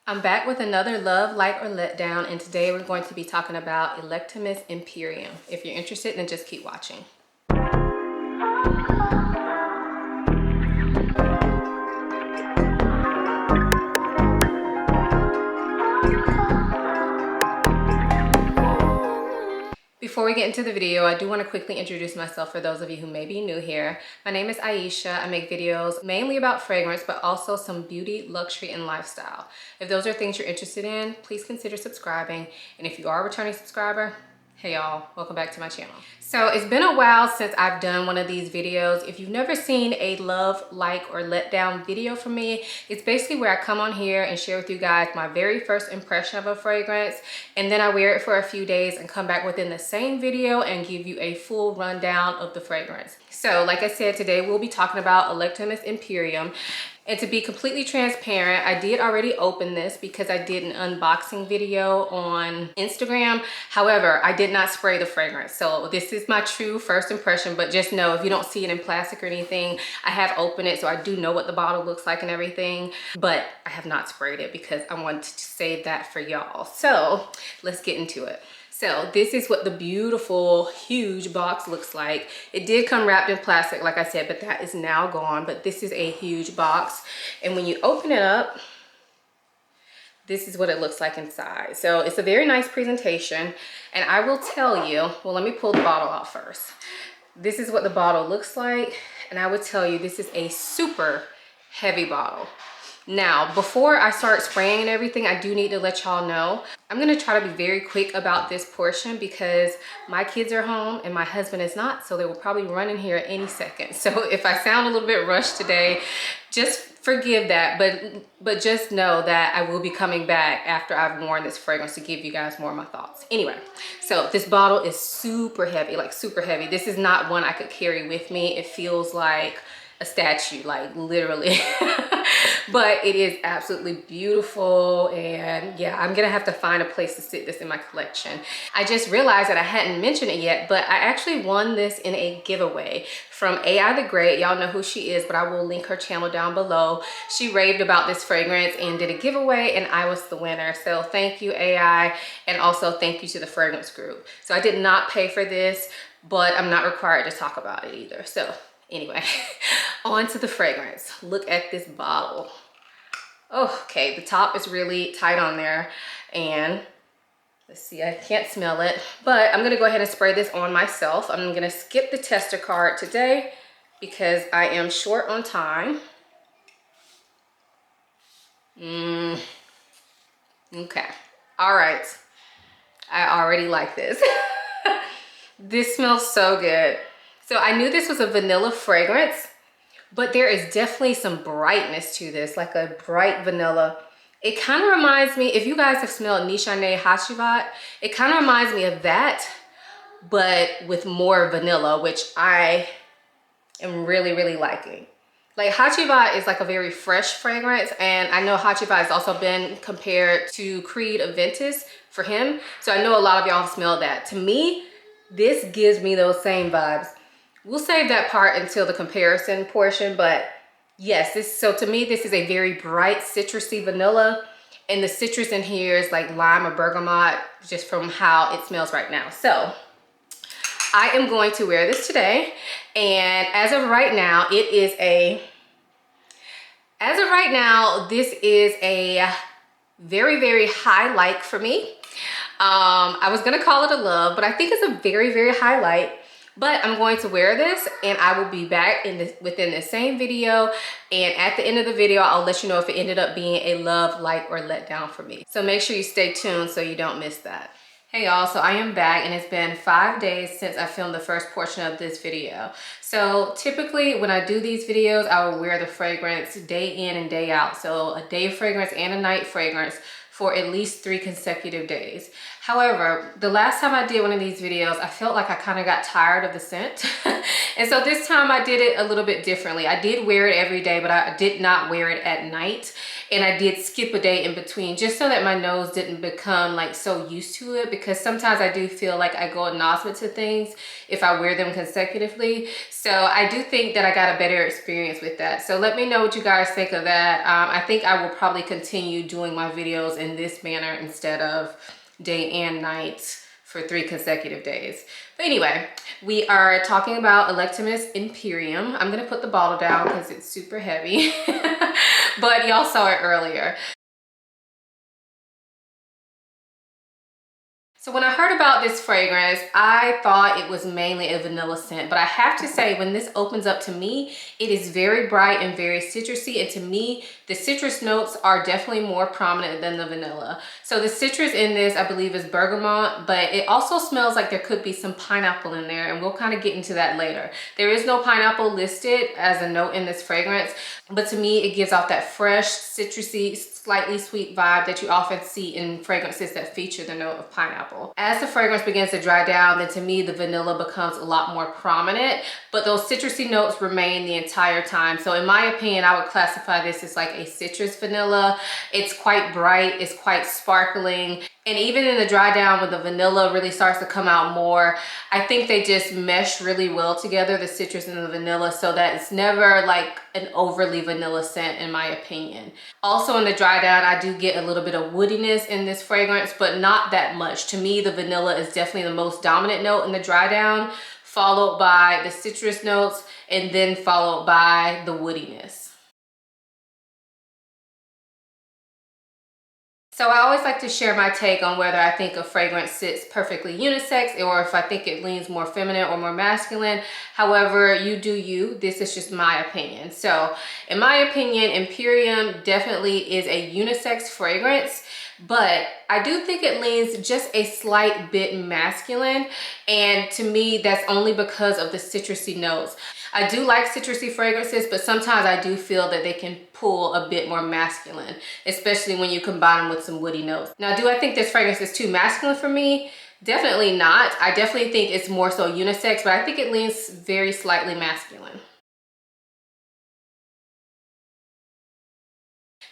I'm back with another love, like, or letdown, and today we're going to be talking about Electimuss Imperium. If you're interested, then just keep watching. Before we get into the video, I do want to quickly introduce myself for those of you who may be new here. My name is Ayesha. I make videos mainly about fragrance, but also some beauty, luxury, and lifestyle. If those are things you're interested in, please consider subscribing. And if you are a returning subscriber, hey y'all, welcome back to my channel. So it's been a while since I've done one of these videos. If you've never seen a love, like, or letdown video from me, it's basically where I come on here and share with you guys my very first impression of a fragrance, and then I wear it for a few days and come back within the same video and give you a full rundown of the fragrance. So like I said, today we'll be talking about Electimuss Imperium. And to be completely transparent, I did already open this because I did an unboxing video on Instagram. However, I did not spray the fragrance. So this is my true first impression, but just know if you don't see it in plastic or anything, I have opened it, so I do know what the bottle looks like and everything, but I have not sprayed it because I wanted to save that for y'all. So let's get into it. So this is what the beautiful, huge box looks like. It did come wrapped in plastic, like I said, but that is now gone. But this is a huge box. And when you open it up, this is what it looks like inside. So it's a very nice presentation. And I will tell you, well, let me pull the bottle out first. This is what the bottle looks like. And I would tell you, this is a super heavy bottle. Now, before I start spraying and everything, I do need to let y'all know, I'm gonna try to be very quick about this portion because my kids are home and my husband is not, so they will probably run in here at any second. So if I sound a little bit rushed today, just forgive that, but just know that I will be coming back after I've worn this fragrance to give you guys more of my thoughts. Anyway, so this bottle is super heavy, like super heavy. This is not one I could carry with me. It feels like a statue, like literally. But it is absolutely beautiful, and yeah, I'm gonna have to find a place to sit this in my collection. I just realized that I hadn't mentioned it yet, but I actually won this in a giveaway from AI the Great. Y'all know who she is, but I will link her channel down below. She raved about this fragrance and did a giveaway, and I was the winner. So thank you, AI, and also thank you to the fragrance group. So I did not pay for this, but I'm not required to talk about it either. So anyway, on to the fragrance. Look at this bottle. Oh, okay, the top is really tight on there, and let's see, I can't smell it, but I'm gonna go ahead and spray this on myself. I'm gonna skip the tester card today because I am short on time. Okay, all right, I already like this. This smells so good. So I knew this was a vanilla fragrance, but there is definitely some brightness to this, like a bright vanilla. It kind of reminds me, if you guys have smelled Nishane Hachivat, it kind of reminds me of that, but with more vanilla, which I am really, really liking. Like Hachivat is like a very fresh fragrance, and I know Hachivat has also been compared to Creed Aventus for him. So I know a lot of y'all smell that. To me, this gives me those same vibes. We'll save that part until the comparison portion, but yes, so to me, this is a very bright citrusy vanilla, and the citrus in here is like lime or bergamot, just from how it smells right now. So I am going to wear this today, and as of right now, this is a very, very high like for me. I was gonna call it a love, but I think it's a very, very high light. But I'm going to wear this, and I will be back within the same video. And at the end of the video, I'll let you know if it ended up being a love, like, or letdown for me. So make sure you stay tuned so you don't miss that. Hey y'all, so I am back, and it's been 5 days since I filmed the first portion of this video. So typically when I do these videos, I will wear the fragrance day in and day out. So a day fragrance and a night fragrance for at least 3 consecutive days. However, the last time I did one of these videos, I felt like I kind of got tired of the scent. And so this time I did it a little bit differently. I did wear it every day, but I did not wear it at night. And I did skip a day in between just so that my nose didn't become like so used to it, because sometimes I do feel like I go ad nauseam to things if I wear them consecutively. So I do think that I got a better experience with that. So let me know what you guys think of that. I think I will probably continue doing my videos in this manner instead of day and night for 3 consecutive days. But anyway, we are talking about Electimuss Imperium. I'm gonna put the bottle down because it's super heavy, but y'all saw it earlier. So when I heard about this fragrance, I thought it was mainly a vanilla scent, but I have to say when this opens up to me, it is very bright and very citrusy, and to me, the citrus notes are definitely more prominent than the vanilla. So the citrus in this, I believe, is bergamot, but it also smells like there could be some pineapple in there, and we'll kind of get into that later. There is no pineapple listed as a note in this fragrance, but to me, it gives off that fresh, citrusy, slightly sweet vibe that you often see in fragrances that feature the note of pineapple. As the fragrance begins to dry down, then to me the vanilla becomes a lot more prominent, but those citrusy notes remain the entire time. So in my opinion, I would classify this as like a citrus vanilla. It's quite bright, it's quite sparkling, and even in the dry down when the vanilla really starts to come out more, I think they just mesh really well together, the citrus and the vanilla, so that it's never like an overly vanilla scent in my opinion. Also in the dry down, I do get a little bit of woodiness in this fragrance, but not that much. To me, the vanilla is definitely the most dominant note in the dry down, followed by the citrus notes, and then followed by the woodiness. So I always like to share my take on whether I think a fragrance sits perfectly unisex or if I think it leans more feminine or more masculine. However, you do you. This is just my opinion. So in my opinion, Imperium definitely is a unisex fragrance, but I do think it leans just a slight bit masculine. And to me, that's only because of the citrusy notes. I do like citrusy fragrances, but sometimes I do feel that they can pull a bit more masculine, especially when you combine them with some woody notes. Now, do I think this fragrance is too masculine for me? Definitely not. I definitely think it's more so unisex, but I think it leans very slightly masculine.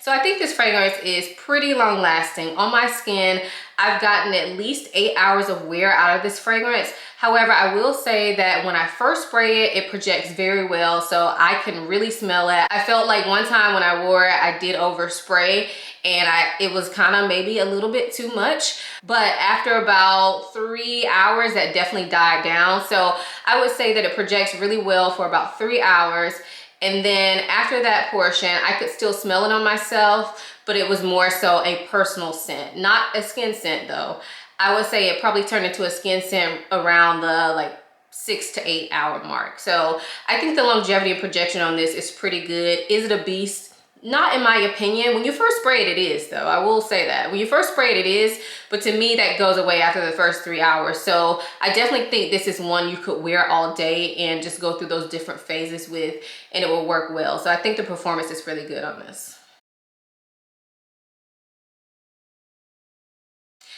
So I think this fragrance is pretty long lasting. On my skin, I've gotten at least 8 hours of wear out of this fragrance. However, I will say that when I first spray it, it projects very well, so I can really smell it. I felt like one time when I wore it, I did overspray, and it was kind of maybe a little bit too much. But after about 3 hours, that definitely died down. So I would say that it projects really well for about 3 hours. And then after that portion, I could still smell it on myself, but it was more so a personal scent, not a skin scent though. I would say it probably turned into a skin scent around the like 6 to 8 hour mark. So I think the longevity and projection on this is pretty good. Is it a beast? Not in my opinion. When you first spray it, it is though. I will say that. When you first spray it, it is. But to me, that goes away after the first 3 hours. So I definitely think this is one you could wear all day and just go through those different phases with, and it will work well. So I think the performance is really good on this.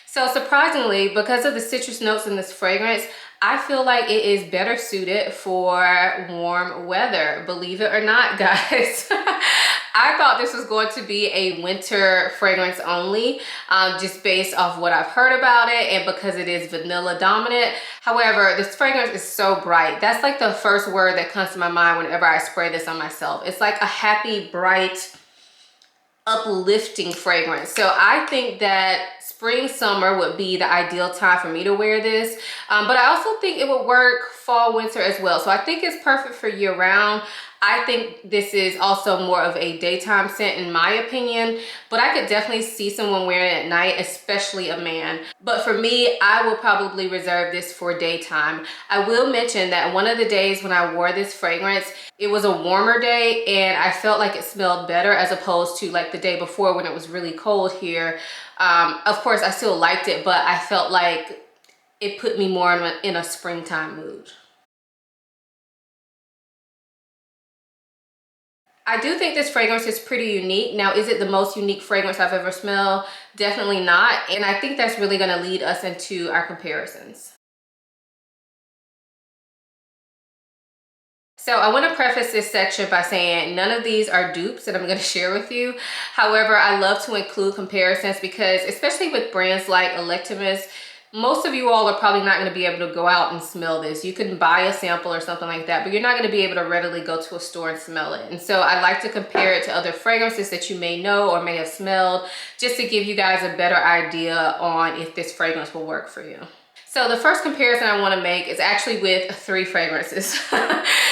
So surprisingly, because of the citrus notes in this fragrance, I feel like it is better suited for warm weather, believe it or not, guys. I thought this was going to be a winter fragrance only, just based off what I've heard about it and because it is vanilla dominant. However, this fragrance is so bright. That's like the first word that comes to my mind whenever I spray this on myself. It's like a happy, bright, uplifting fragrance. So I think that spring, summer would be the ideal time for me to wear this. But I also think it would work fall, winter as well. So I think it's perfect for year round. I think this is also more of a daytime scent in my opinion, but I could definitely see someone wearing it at night, especially a man. But for me, I will probably reserve this for daytime. I will mention that one of the days when I wore this fragrance, it was a warmer day and I felt like it smelled better as opposed to like the day before when it was really cold here. Of course, I still liked it, but I felt like it put me more in a springtime mood. I do think this fragrance is pretty unique. Now, is it the most unique fragrance I've ever smelled? Definitely not. And I think that's really gonna lead us into our comparisons. So I want to preface this section by saying none of these are dupes that I'm going to share with you. However, I love to include comparisons because especially with brands like Electimuss, most of you all are probably not going to be able to go out and smell this. You can buy a sample or something like that, but you're not going to be able to readily go to a store and smell it. And so I like to compare it to other fragrances that you may know or may have smelled, just to give you guys a better idea on if this fragrance will work for you. So the first comparison I want to make is actually with 3 fragrances.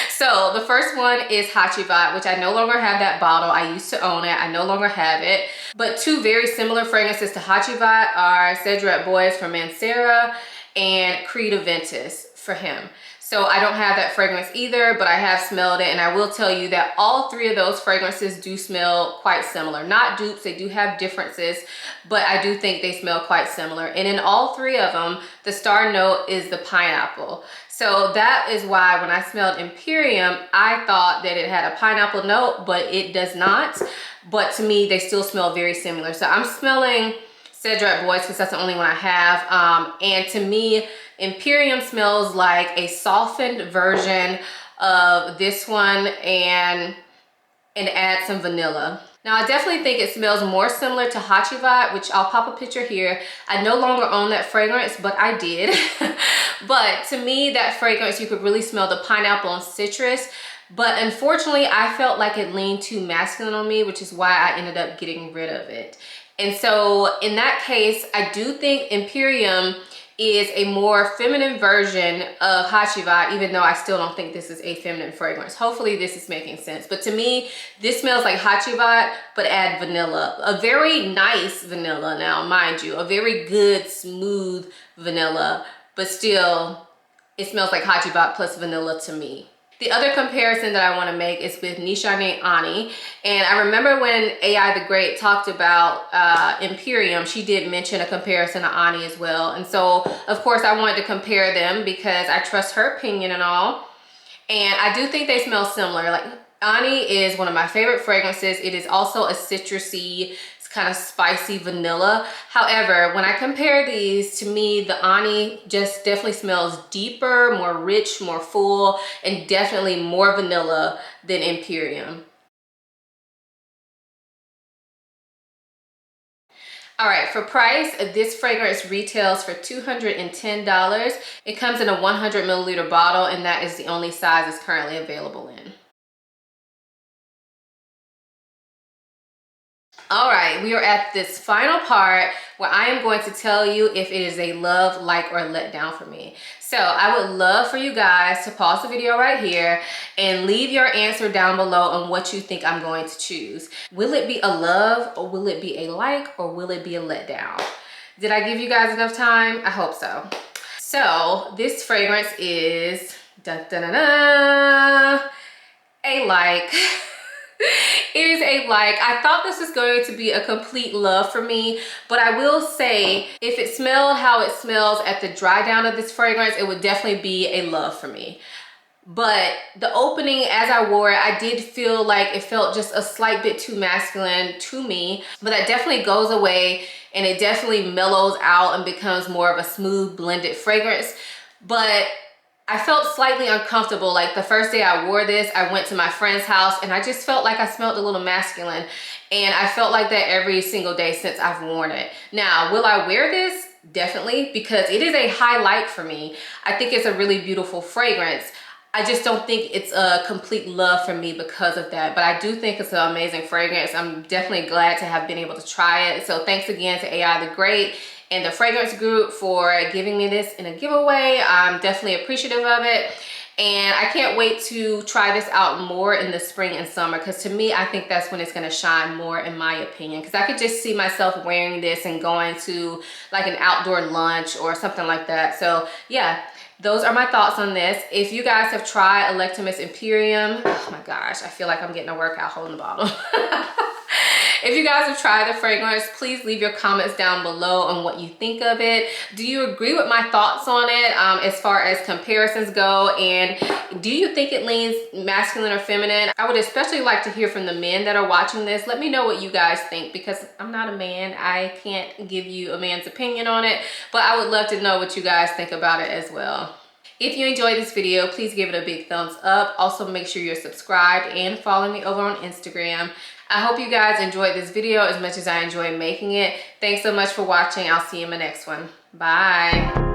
So the first one is Hachivat, which I no longer have that bottle. I used to own it. I no longer have it. But 2 very similar fragrances to Hachivat are Cedrat Boys from Mancera and Creed Aventus for him. So I don't have that fragrance either, but I have smelled it, and I will tell you that all 3 of those fragrances do smell quite similar. Not dupes, they do have differences, but I do think they smell quite similar. And in all 3 of them, the star note is the pineapple. So that is why when I smelled Imperium, I thought that it had a pineapple note, but it does not. But to me, they still smell very similar. So I'm smelling Cedrat Boys because that's the only one I have. And to me, Imperium smells like a softened version of this one and add some vanilla. Now I definitely think it smells more similar to Hachivat, which I'll pop a picture here. I no longer own that fragrance, but I did. But to me, that fragrance, you could really smell the pineapple and citrus. But unfortunately, I felt like it leaned too masculine on me, which is why I ended up getting rid of it. And so in that case, I do think Imperium is a more feminine version of Hachivat, even though I still don't think this is a feminine fragrance. Hopefully this is making sense. But to me, this smells like Hachivat, but add vanilla. A very nice vanilla now, mind you. A very good, smooth vanilla, but still, it smells like Hachivat plus vanilla to me. The other comparison that I want to make is with Nishane Ani. And I remember when AI the Great talked about Imperium, she did mention a comparison to Ani as well. And so, of course, I wanted to compare them because I trust her opinion and all. And I do think they smell similar. Like, Ani is one of my favorite fragrances. It is also a citrusy, kind of spicy vanilla. However, when I compare these, to me, the Ani just definitely smells deeper, more rich, more full, and definitely more vanilla than Imperium. All right, for price, this fragrance retails for $210. It comes in a 100 milliliter bottle, and that is the only size it's currently available in. All right, we are at this final part where I am going to tell you if it is a love, like, or let down for me. So I would love for you guys to pause the video right here and leave your answer down below on what you think I'm going to choose. Will it be a love, or will it be a like, or will it be a letdown? Did I give you guys enough time? I hope so. So this fragrance is a like. It is a like. I thought this was going to be a complete love for me, but I will say if it smelled how it smells at the dry down of this fragrance, it would definitely be a love for me. But the opening, as I wore it, I did feel like it felt just a slight bit too masculine to me, but that definitely goes away and it definitely mellows out and becomes more of a smooth blended fragrance. But I felt slightly uncomfortable. Like the first day I wore this, I went to my friend's house and I just felt like I smelled a little masculine. And I felt like that every single day since I've worn it. Now, will I wear this? Definitely, because it is a highlight for me. I think it's a really beautiful fragrance. I just don't think it's a complete love for me because of that. But I do think it's an amazing fragrance. I'm definitely glad to have been able to try it. So thanks again to AI the Great and the fragrance group for giving me this in a giveaway. I'm definitely appreciative of it. And I can't wait to try this out more in the spring and summer, because to me, I think that's when it's going to shine more, in my opinion, because I could just see myself wearing this and going to like an outdoor lunch or something like that. So yeah, those are my thoughts on this. If you guys have tried Electimuss Imperium, oh my gosh, I feel like I'm getting a workout holding the bottle. If you guys have tried the fragrance, please leave your comments down below on what you think of it. Do you agree with my thoughts on it as far as comparisons go? And do you think it leans masculine or feminine? I would especially like to hear from the men that are watching this. Let me know what you guys think, because I'm not a man. I can't give you a man's opinion on it, but I would love to know what you guys think about it as well. If you enjoyed this video, please give it a big thumbs up. Also, make sure you're subscribed and follow me over on Instagram. I hope you guys enjoyed this video as much as I enjoyed making it. Thanks so much for watching. I'll see you in my next one. Bye.